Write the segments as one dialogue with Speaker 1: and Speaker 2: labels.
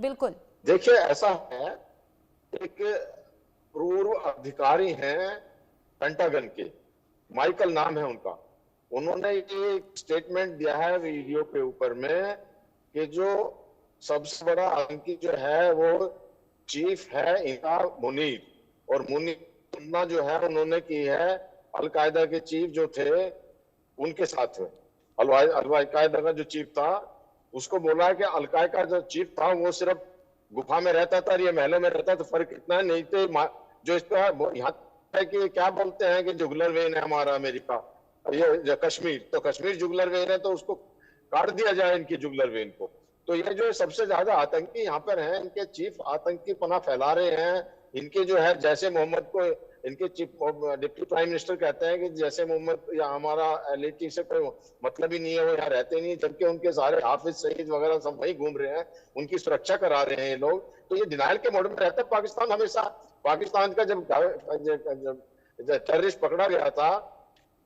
Speaker 1: बिल्कुल।
Speaker 2: देखिए ऐसा है, एक पूर्व अधिकारी हैं पेंटागन के, माइकल नाम है उनका। उन्होंने ये स्टेटमेंट दिया है वीडियो के ऊपर में कि जो सबसे बड़ा आतंकी जो है वो चीफ है इनका मुनीर, और मुनीर तुलना जो है उन्होंने की है अलकायदा के चीफ जो थे उनके साथ में। अलकायदा का जो चीफ था उसको बोला है कि अलकायदा का जो चीफ था वो सिर्फ गुफा में रहता था और ये महलों में रहता, तो फर्क इतना नहीं थे। जो इसका यहाँ है कि क्या बोलते हैं कि जुगलर वेन है हमारा अमेरिका, ये कश्मीर, तो कश्मीर जुगलर वेन है, तो उसको काट दिया जाए इनकी जुगलर वेन को। तो ये जो सबसे ज्यादा आतंकी यहाँ पर हैं, इनके चीफ आतंकी पना फैला रहे हैं। इनके जो है जैसे मोहम्मद को इनके चीफ डिप्टी प्राइम मिनिस्टर कहते हैं कि जैसे मोहम्मद या हमारा एलएटी से कोई मतलब ही नहीं है, वो यहाँ रहते नहीं, जबकि उनके सारे हाफिज सईद वगैरह सब वही घूम रहे हैं, उनकी सुरक्षा करा रहे हैं ये लोग। तो ये डिनाइल के मोड में रहता है पाकिस्तान हमेशा। पाकिस्तान का जब टेररिस्ट पकड़ा गया था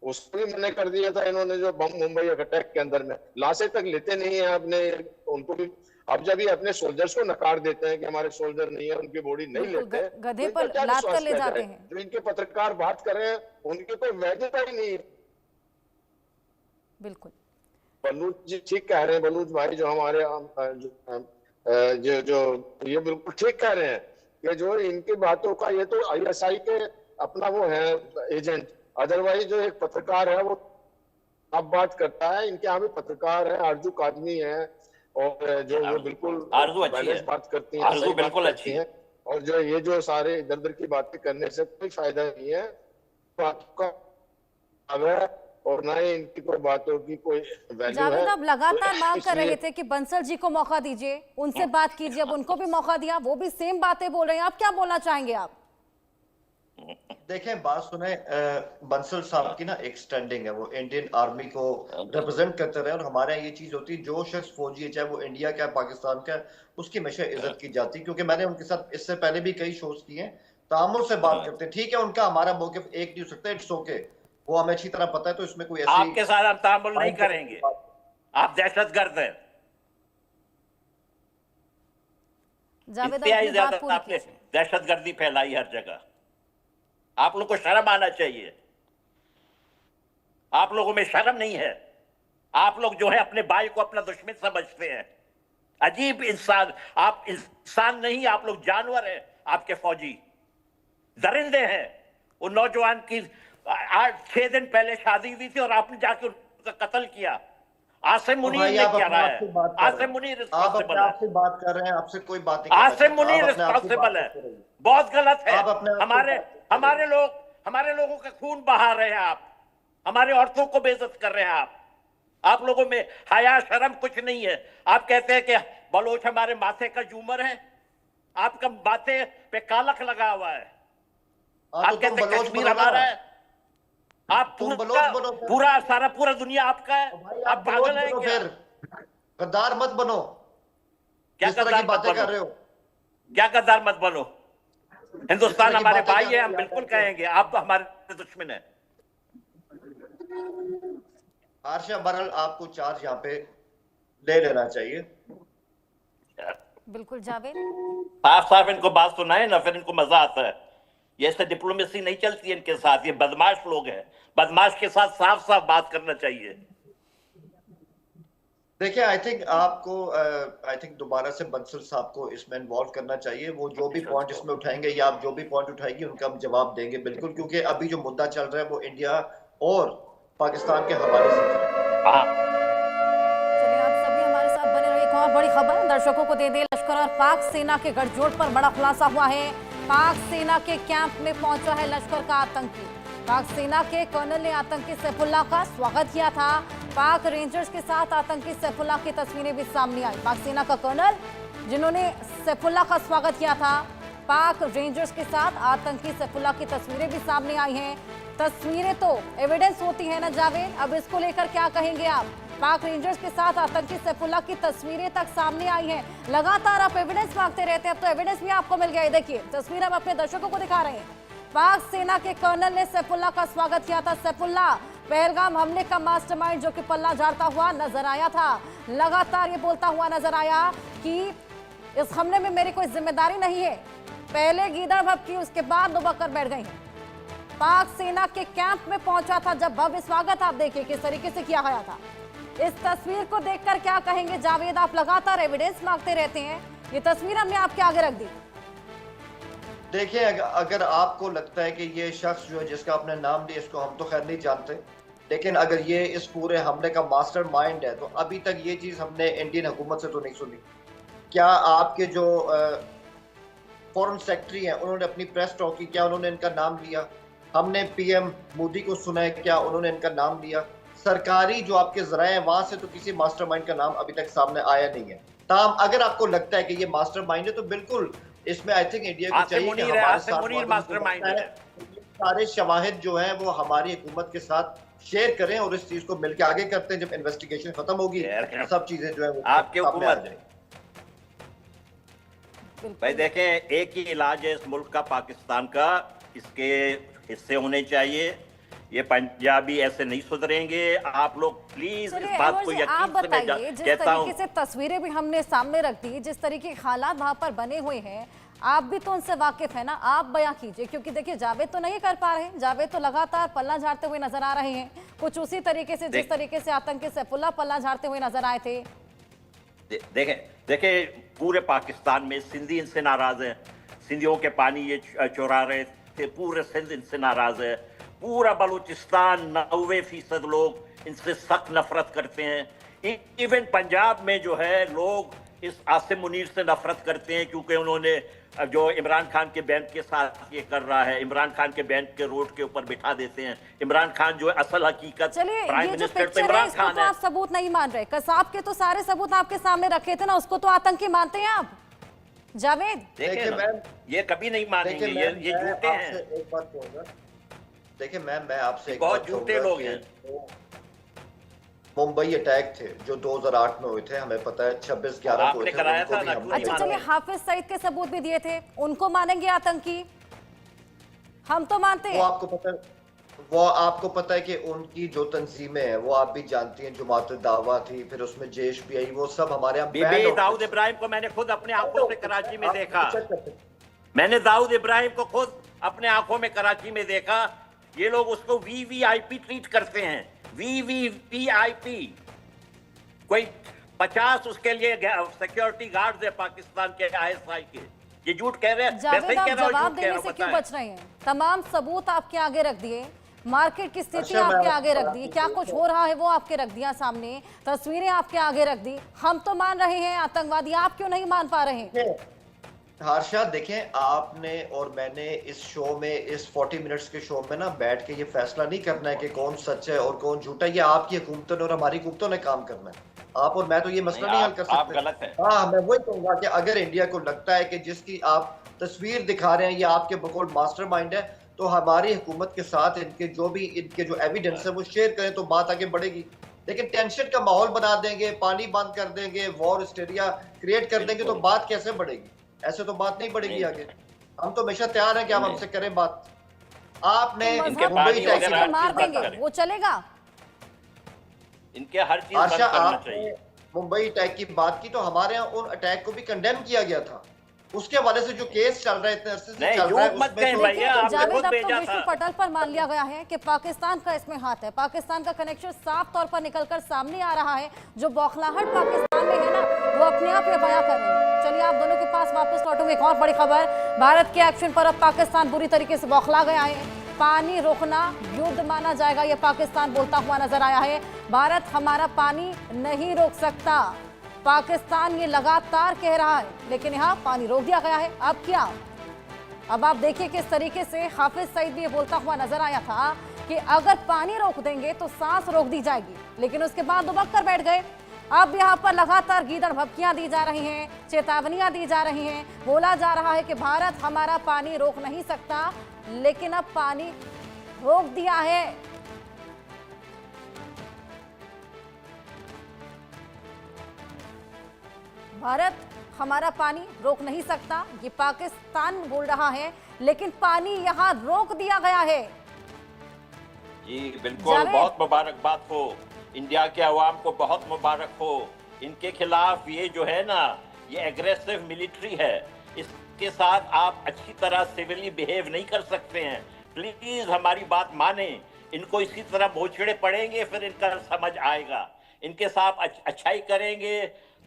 Speaker 2: उसको भी मना कर दिया था इन्होंने, जो बम मुंबई अटैक के अंदर में लाशें तक लेते नहीं है अपने उनको भी। अब जब ये अपने सोल्जर्स को नकार देते हैं कि हमारे सोल्जर नहीं है, उनकी बॉडी नहीं लेते,
Speaker 1: गधे
Speaker 2: तो
Speaker 1: पर लाद कर ले जाते हैं।
Speaker 2: जो इनके पत्रकार बात कर रहे हैं उनकी कोई वैधता ही नहीं है।
Speaker 1: बिल्कुल
Speaker 2: बलूच जी ठीक कह रहे हैं, बलूच भाई जो हमारे जो ये बिल्कुल ठीक कह रहे हैं कि जो इनकी बातों का, ये तो आईएसआई के अपना वो है एजेंट, अदरवाइज जो एक पत्रकार है वो अब बात करता है। इनके यहाँ भी पत्रकार है, आरजू कादमी है, और जो वो बिल्कुल बैलेंस बात करती है,
Speaker 3: आरजू बिल्कुल अच्छी
Speaker 2: है। और जो ये जो सारे इधर उधर की बातें करने से कोई फायदा नहीं है, आपका और ना ही इनकी कोई बातों की कोई वैल्यू है।
Speaker 1: जावेद, आप लगातार मांग कर रहे थे कि बंसल जी को मौका दीजिए, उनसे बात कीजिए, अब उनको भी मौका दिया, वो भी सेम बातें बोल रहे हैं, आप क्या बोलना चाहेंगे? आप
Speaker 4: देखें, बात सुने, बंसल साहब की ना एक स्टैंडिंग है, वो इंडियन आर्मी को रिप्रेजेंट करते रहे, और हमारे यहाँ ये चीज होती है, जो शख्स फौजी है चाहे वो इंडिया का पाकिस्तान का, उसकी हमेशा इज्जत की जाती है। क्योंकि मैंने उनके साथ इससे पहले भी कई शोज किए हैं, तामुल से बात करते हैं। ठीक है, उनका हमारा मौक़िफ़ एक नहीं हो सकता, इट्स ओके, वो हमें अच्छी तरह पता है, तो इसमें कोई ऐसी
Speaker 3: आपके साथ हम तामुल नहीं करेंगे, आप दहशतगर्द हैं।
Speaker 1: जावेद,
Speaker 3: आपने दहशतगर्दी फैलाई हर जगह, आप लोगों को शर्म आना चाहिए। आप लोगों में शर्म नहीं है। आप लोग जो है अपने भाई को अपना दुश्मन समझते हैं। अजीब इंसान, आप इंसान नहीं, आप लोग जानवर हैं। आपके फौजी दरिंदे हैं। वो नौजवान की 8-6 दिन पहले शादी हुई थी और आपने जाके उसका कत्ल किया। आसिम मुनीर ने क्या रहा है? आसिम मुनीर रिस्पॉन्सिबल है।
Speaker 4: आपसे बात कर रहे हैं, आपसे कोई बात नहीं।
Speaker 3: आसिम मुनीर रिस्पॉन्सिबल है, बहुत गलत है। हमारे लोगों का खून बहा रहे हैं आप, हमारे औरतों को बेइज्जत कर रहे हैं आप लोगों में हया शर्म कुछ नहीं है। आप कहते हैं कि बलोच हमारे माथे का झूमर है, आपका माथे पे कालख लगा हुआ है। आप कहते हैं कश्मीर हमारा है, आप पूरा दुनिया आपका है। आप पागल हैं क्या?
Speaker 4: गद्दार मत बनो।
Speaker 3: क्या गद्दार बातें कर रहे हो? क्या गद्दार मत बनो? हिंदुस्तान हमारे भाई है, हम बिल्कुल कहेंगे। आप तो हमारे दुश्मन हैं।
Speaker 4: आरशा, बहरहाल आपको चार्ज यहाँ पे ले लेना चाहिए।
Speaker 1: बिल्कुल जावेद,
Speaker 3: साफ इनको बात सुनाए ना, फिर इनको मजा आता है। ये ऐसे डिप्लोमेसी नहीं चलती है इनके साथ, ये बदमाश लोग हैं। बदमाश के साथ साफ बात करना चाहिए।
Speaker 4: देखिए, आई थिंक दोबारा से बंसल साहब को इसमें इन्वॉल्व करना चाहिए। वो जो भी पॉइंट इसमें उठाएंगे या आप जो भी पॉइंट उठाएंगे उनका हम जवाब देंगे बिल्कुल, क्योंकि अभी जो मुद्दा चल रहा है वो इंडिया और पाकिस्तान के हवाले से।
Speaker 1: चलिए, आप सभी हमारे साथ बने रहिए। एक और बड़ी खबर दर्शकों को दे दे। लश्कर और पाक सेना के गठजोड़ पर बड़ा खुलासा हुआ है। पाक सेना के कैंप में पहुंचा है लश्कर का आतंकी। पाक सेना के कर्नल ने आतंकी सैफुल्लाह का स्वागत किया था। पाक रेंजर्स के साथ आतंकी सैफुल्लाह की तस्वीरें भी सामने आई। पाक सेना का कर्नल जिन्होंने सैफुल्लाह का स्वागत किया था, पाक रेंजर्स के साथ आतंकी सैफुल्लाह की तस्वीरें भी सामने आई हैं। तस्वीरें तो एविडेंस होती है ना जावेद, अब इसको लेकर क्या कहेंगे आप? पाक रेंजर्स के साथ आतंकी सैफुल्लाह की तस्वीरें तक सामने आई हैं। लगातार आप एविडेंस मांगते रहते हैं, अब तो एविडेंस भी आपको मिल गया है। देखिए तस्वीर हम अपने दर्शकों को दिखा रहे हैं। पाक सेना के कर्नल ने सैफुल्लाह का स्वागत किया था। सैफुल्लाह पहलगाम हमले का मास्टरमाइंड जो कि पल्ला झाड़ता हुआ नजर आया था। लगातार ये बोलता हुआ नजर आया कि इस हमले में मेरी कोई जिम्मेदारी नहीं है। पहले गीदड़ भभकी, उसके बाद दुबक कर बैठ गई हैं। पाक सेना के कैंप में पहुंचा था जब भव्य स्वागत आप देखिए किस तरीके से किया गया था। इस तस्वीर को देखकर क्या कहेंगे जावेद? आप लगातार एविडेंस मांगते रहते हैं, ये तस्वीर हमने आपके आगे रख दी।
Speaker 4: देखिए, अगर आपको लगता है कि ये शख्स जो है जिसका आपने नाम लिया, इसको हम तो खैर नहीं जानते, लेकिन अगर ये इस पूरे हमले का मास्टर माइंड है तो अभी तक ये चीज़ हमने इंडियन हुकूमत से तो नहीं सुनी। क्या आपके जो फॉरेन सेक्रेटरी हैं उन्होंने अपनी प्रेस टॉक की, क्या उन्होंने इनका नाम लिया? हमने पीएम मोदी को सुना है, क्या उन्होंने इनका नाम लिया? सरकारी जो आपके ज़राए हैं वहां से तो किसी मास्टरमाइंड का नाम अभी तक सामने आया नहीं है। ताम अगर आपको लगता है कि ये मास्टरमाइंड है तो बिल्कुल इसमें आई थिंक इंडिया को चाहिए कि हमारे साथ
Speaker 3: मास्टरमाइंड है।
Speaker 4: सारे शवाहिद जो हैं वो हमारी हुकूमत के साथ शेयर करें और इस चीज को मिलकर आगे करते हैं। जब इन्वेस्टिगेशन खत्म होगी सब चीजें जो है वो
Speaker 3: आपकी हुकूमत है। भाई देखें, एक ही इलाज है इस मुल्क का, पाकिस्तान का, इसके हिस्से होने चाहिए। ये पंजाबी ऐसे नहीं सुधरेंगे। आप लोग प्लीज इस बात को
Speaker 1: आप बताइए, जिस तरीके से
Speaker 3: हूं।
Speaker 1: तस्वीरें भी हमने सामने रख दी, जिस तरीके के हालात वहां पर बने हुए हैं, आप भी तो उनसे वाकिफ है ना, आप बयां कीजिए। क्योंकि देखिए जावेद तो नहीं कर पा रहे हैं, जावेद तो लगातार पल्ला झाड़ते हुए नजर आ रहे हैं, कुछ उसी तरीके से जिस तरीके से आतंकी सैफुल्लाह पल्ला झाड़ते हुए नजर आए थे।
Speaker 3: देखें पूरे पाकिस्तान में सिंधी इनसे नाराज है, सिंधियों के पानी ये चुरा रहे थे, पूरे सिंध इनसे नाराज है, पूरा बलूचिस्तान 90% लोग इनसे सख्त नफरत करते हैं। इवन पंजाब में जो है लोग इस आसिम मुनीर से नफरत करते हैं क्योंकि उन्होंने जो इमरान खान के बैंड के साथ ये कर रहा है, इमरान खान के बैंड के रोड के ऊपर बिठा देते हैं। इमरान खान जो है असल हकीकत प्राइम मिनिस्टर तो इमरान खान है।
Speaker 1: आप सबूत नहीं मान रहे, कसाब के तो सारे सबूत आपके सामने रखे थे ना, उसको तो आतंकी मानते हैं आप जावेद?
Speaker 3: देखिए मैम, ये कभी नहीं मानेंगे, ये झूठे हैं।
Speaker 4: एक बात कहूंगा, देखिए मैम, मैं आपसे
Speaker 3: बहुत झूठे लोग हैं।
Speaker 4: मुंबई अटैक थे जो 2008 में हुए थे, हमें पता है 26/11 को
Speaker 3: कराया था ना।
Speaker 1: अच्छा चलिए, हाफिज सईद के सबूत भी दिए थे, उनको मानेंगे आतंकी? हम तो मानते हैं।
Speaker 4: वो आपको पता है कि उनकी जो तंजीमें हैं वो आप भी जानती हैं, जुमात दावा थी, फिर उसमें जेश भी आई, वो सब हमारे यहाँ।
Speaker 3: दाऊद इब्राहिम को मैंने खुद अपने आंखों से कराची में देखा। मैंने दाऊद इब्राहिम को खुद अपने आंखों में कराची में देखा। ये लोग उसको वीवीआईपी ट्रीट करते हैं, वीवीआईपी। कोई 50 उसके लिए सिक्योरिटी गार्ड्स है पाकिस्तान के आईएसआई के। ये झूठ कह रहे हैं।
Speaker 1: जावेद, आप जवाब देने से क्यों बच रहे हैं? तमाम सबूत आपके आगे रख दिए, मार्केट की स्थिति आपके आगे रख दी, क्या कुछ हो रहा है वो आपके रख दिया सामने, तस्वीरें आपके आगे रख दी। हम तो मान रहे हैं आतंकवादी, आप क्यों नहीं मान पा रहे हैं?
Speaker 4: हर्षा, देखें, आपने और मैंने इस शो में, इस 40 मिनट्स के शो में ना बैठ के ये फैसला नहीं करना है कि कौन सच है और कौन झूठा है। ये आपकी हुकूमतों ने और हमारी हुकूमतों ने काम करना है। आप और मैं तो ये मसला नहीं हल कर सकते।
Speaker 3: आप गलत हैं।
Speaker 4: हाँ, मैं वही कहूंगा कि अगर इंडिया को लगता है कि जिसकी आप तस्वीर दिखा रहे हैं ये आपके बकौल मास्टरमाइंड है, तो हमारी हुकूमत के साथ इनके जो एविडेंस है वो शेयर करें तो बात आगे बढ़ेगी। लेकिन टेंशन का माहौल बना देंगे, पानी बंद कर देंगे, वॉर हिस्टेरिया क्रिएट कर देंगे तो बात कैसे बढ़ेगी? ऐसे तो बात नहीं बढ़ेगी आगे। हम तो हमेशा तैयार हैं कि आप हमसे करें बात। आपने
Speaker 3: मुंबई
Speaker 1: टैक्सी मार देंगे, वो चलेगा?
Speaker 3: इनके हर चीज बंद करना चाहिए।
Speaker 4: मुंबई अटैक की बात की तो हमारे यहाँ उन अटैक को भी कंडेम किया गया था। उसके हवाले से जो केस चल रहा है इतने अरसे से चल रहा है,
Speaker 1: जावेद, अब तो विश्व पटल पर मान लिया गया है कि पाकिस्तान का इसमें हाथ है। पाकिस्तान का कनेक्शन साफ तौर पर निकलकर सामने आ रहा है। जो बौखलाहट पाकिस्तान में है ना, वो अपने आप ये बयां कर रहे हैं। चलिए आप दोनों के पास वापस लौटूंगे। एक और बड़ी खबर, भारत के एक्शन पर अब पाकिस्तान बुरी तरीके से बौखला गया है। पानी रोकना युद्ध माना जाएगा, ये पाकिस्तान बोलता हुआ नजर आया है। भारत हमारा पानी नहीं रोक सकता, पाकिस्तान ये लगातार कह रहा है, लेकिन यहाँ पानी रोक दिया गया है। अब क्या? अब आप देखिए किस तरीके से हाफिज सईद भी ये बोलता हुआ नजर आया था कि अगर पानी रोक देंगे तो सांस रोक दी जाएगी, लेकिन उसके बाद दुबक कर बैठ गए। अब यहाँ पर लगातार गीदड़ भभकियां दी जा रही हैं, चेतावनियां दी जा रही हैं, बोला जा रहा है कि भारत हमारा पानी रोक नहीं सकता, लेकिन अब पानी रोक दिया है। भारत हमारा पानी रोक नहीं सकता, ये पाकिस्तान बोल रहा है, लेकिन पानी यहाँ रोक दिया गया है।
Speaker 3: जी बिल्कुल, बहुत मुबारकबाद हो, इंडिया के अवाम को बहुत मुबारक हो। इनके खिलाफ ये जो है ना, ये एग्रेसिव मिलिट्री है, इसके साथ आप अच्छी तरह सिविली बिहेव नहीं कर सकते हैं। प्लीज हमारी बात माने, इनको इसी तरह बोछड़े पड़ेंगे फिर इनका समझ आएगा। इनके साथ अच्छाई करेंगे,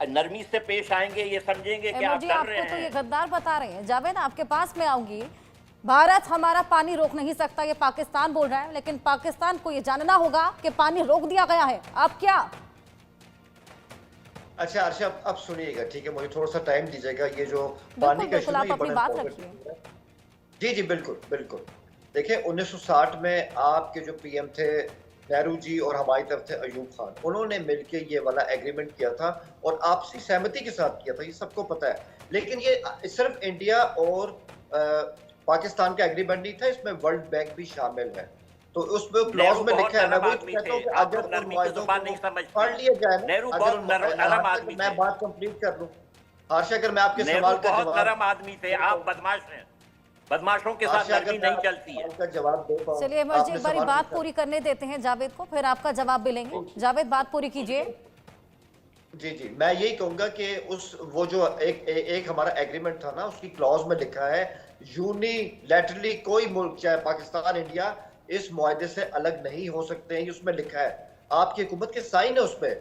Speaker 3: नरमी से पेश आएंगे, ये समझेंगे कि आप कर रहे हैं।
Speaker 1: तो ये गद्दार बता रहे हैं। जावेद, आपके पास में आऊंगी। भारत हमारा पानी रोक नहीं सकता, ये पाकिस्तान बोल रहा है, लेकिन पाकिस्तान को ये जानना होगा कि पानी रोक दिया गया है। अब क्या?
Speaker 4: अच्छा अर्षा, अब सुनिएगा, ठीक है, मुझे थोड़ा सा टाइम दीजिएगा। ये जो पानी का इशू है,
Speaker 1: आप अपनी बात रखिए।
Speaker 4: जी जी बिल्कुल बिल्कुल। देखिए 1960 में आपके जो पीएम थे नेहरू जी और हमारी तरफ थे अयूब खान, उन्होंने मिलके ये वाला एग्रीमेंट किया था और आपसी सहमति के साथ किया था, ये सबको पता है। लेकिन ये सिर्फ इंडिया और पाकिस्तान का एग्रीमेंट नहीं था, इसमें वर्ल्ड बैंक भी शामिल है। तो उसमें क्लॉज में लिखा है, मैं वही कहता हूं कि अगर उन मुआहदों को पढ़ लिया जाए ना, मैं बात कंप्लीट कर लूं। हर्षा, अगर मैं आपके सवाल का
Speaker 3: जवाब, नरम आदमी थे आप, बदमाश हैं, बदमाशों के साथ नरमी नहीं चलती है।
Speaker 4: जवाब दे पाऊं।
Speaker 1: चलिए मुझे एक बारी बात पूरी करने देते हैं जावेद को, फिर आपका जवाब भी लेंगे। जावेद, बात पूरी कीजिए।
Speaker 4: जी जी, मैं यही कहूंगा कि वो जो एक हमारा एग्रीमेंट था ना, उसकी क्लॉज में लिखा है यूनिलैटरली कोई मुल्क चाहे पाकिस्तान इंडिया इस मुआहदे से अलग नहीं हो सकते हैं, उसमें लिखा है। आपकी हुकूमत के साइन है उस पर।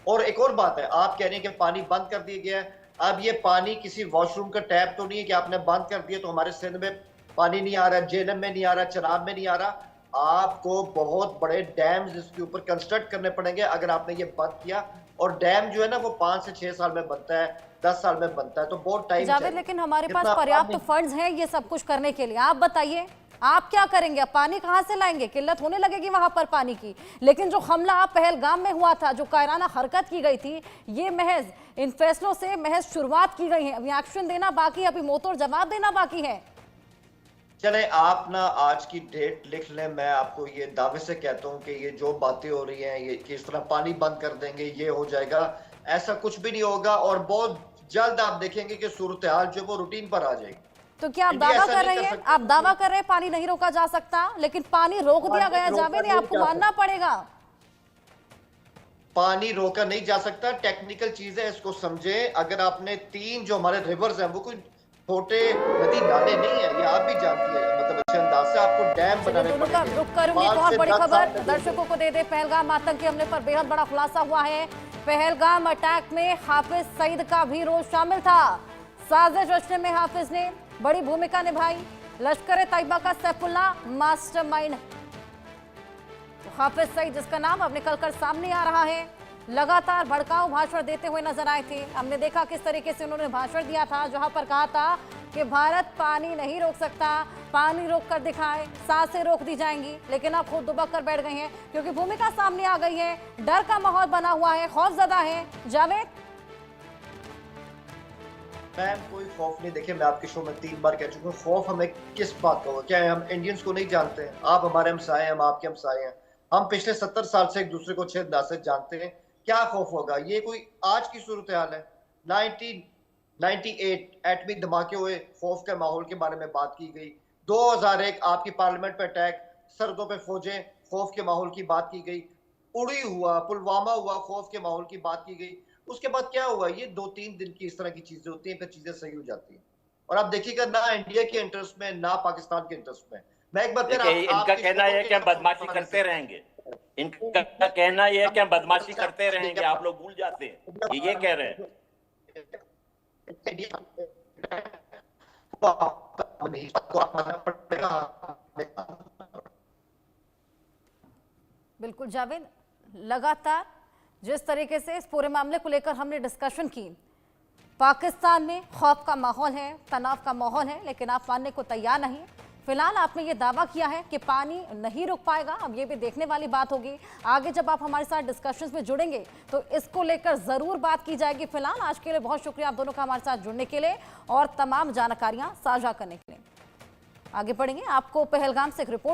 Speaker 4: और एक और बात है, आप कह रहे हैं कि पानी बंद कर दिया गया है। अब ये पानी किसी वॉशरूम का टैप तो नहीं है कि आपने बंद कर दिया तो हमारे सिंध में पानी नहीं आ रहा, जेलम में नहीं आ रहा, चनाब में नहीं आ रहा। आपको बहुत बड़े डैम्स इसके ऊपर कंस्ट्रक्ट करने पड़ेंगे अगर आपने ये बंद किया। और डैम जो है ना, वो 5 से 6 साल में बनता है, 10 साल में बनता है, तो बहुत टाइम
Speaker 1: जावेद, लेकिन हमारे पास पर्याप्त फंड्स हैं ये सब कुछ करने के लिए। आप बताइए, आप क्या करेंगे? अब पानी कहां से लाएंगे? किल्लत होने लगेगी वहां पर पानी की। लेकिन जो हमला पहलगाम में हुआ था, जो कायराना हरकत की गई थी, ये महज इन फैसलों से महज शुरुआत की गई है। अभी एक्शन देना बाकी, अभी मुंहतोड़ जवाब देना बाकी है।
Speaker 4: चले आप ना आज की डेट लिख लें, मैं आपको ये दावे से कहता हूं कि ये जो बातें हो रही हैं, ये कि इस तरह पानी बंद कर देंगे, ये हो जाएगा, ऐसा कुछ भी नहीं होगा। और बहुत जल्द आप देखेंगे कि सूरत हाल जो वो रूटीन पर आ जाएगी।
Speaker 1: तो क्या आप दावा कर रहे हैं? आप दावा कर रहे हैं पानी नहीं रोका जा सकता, लेकिन पानी रोक दिया गया। जावेद, ये आपको मानना पड़ेगा।
Speaker 4: पानी रोका नहीं जा सकता, टेक्निकल चीज है, इसको समझे। अगर आपने 3 जो हमारे रिवर्स हैं, वो कोई छोटे नदी नाले नहीं है, ये आप भी जानती है। मतलब अच्छे अंदाज से आपको डैम बनाने पड़ेंगे।
Speaker 1: रुक करूंगी। बहुत बड़ी खबर दर्शकों को दे दे। पहलगाम आतंकी हमले पर बेहद बड़ा खुलासा हुआ है। पहलगाम अटैक में हाफिज सईद का भी रोल शामिल था। साजिश रचने में हाफिज ने बड़ी भूमिका निभाई। लश्कर तैयबा का सैफुल्लाह मास्टरमाइंड हाफिज सईद, जिसका नाम अब निकलकर सामने आ रहा है, लगातार भड़काऊ भाषण देते हुए नजर आए थे। हमने देखा किस तरीके से उन्होंने भाषण दिया था, जहां पर कहा था कि भारत पानी नहीं रोक सकता, पानी रोक कर दिखाए, सांसें रोक दी जाएंगी। लेकिन अब खुद दुबक कर बैठ गई हैं, क्योंकि भूमिका सामने आ गई है। डर का माहौल बना हुआ है, खौफजदा है। जावेद,
Speaker 4: मैम कोई खौफ नहीं। देखिए मैं आपके शो में 3 बार कह चुका हूँ, खौफ हमें किस बात का होगा? क्या हम इंडियंस को नहीं जानते हैं? आप हमारे हमसाए हैं, हम आपके हमसाए हैं। हम पिछले 70 साल से एक दूसरे को अच्छे अंदाज से जानते हैं। क्या खौफ होगा? ये कोई आज की सूरत हाल है? 1998 एटमी धमाके हुए, खौफ के माहौल के बारे में बात की गई। 2001 आपकी पार्लियामेंट पे अटैक, सरहदों पे फौजें, खौफ के माहौल की बात की गई। उड़ी हुआ, पुलवामा हुआ, खौफ के माहौल की बात की गई। उसके बाद क्या हुआ? ये 2-3 दिन की इस तरह की चीजें होती हैं, फिर चीजें सही हो जाती हैं। और आप देखिएगा, ना इंडिया के इंटरेस्ट में, ना पाकिस्तान के इंटरेस्ट में। मैं एक बार फिर
Speaker 3: इनका कहना है कि हम बदमाशी करते रहेंगे। इनका कहना यह है कि हम बदमाशी करते रहेंगे, आप लोग भूल जाते हैं ये कह रहे हैं।
Speaker 1: बिल्कुल जावेद, लगातार जिस तरीके से इस पूरे मामले को लेकर हमने डिस्कशन की, पाकिस्तान में खौफ का माहौल है, तनाव का माहौल है, लेकिन आप मानने को तैयार नहीं। फिलहाल आपने ये दावा किया है कि पानी नहीं रुक पाएगा। अब ये भी देखने वाली बात होगी, आगे जब आप हमारे साथ डिस्कशंस में जुड़ेंगे तो इसको लेकर ज़रूर बात की जाएगी। फिलहाल आज के लिए बहुत शुक्रिया आप दोनों का हमारे साथ जुड़ने के लिए और तमाम जानकारियाँ साझा करने के लिए। आगे बढ़ेंगे, आपको पहलगाम से एक रिपोर्ट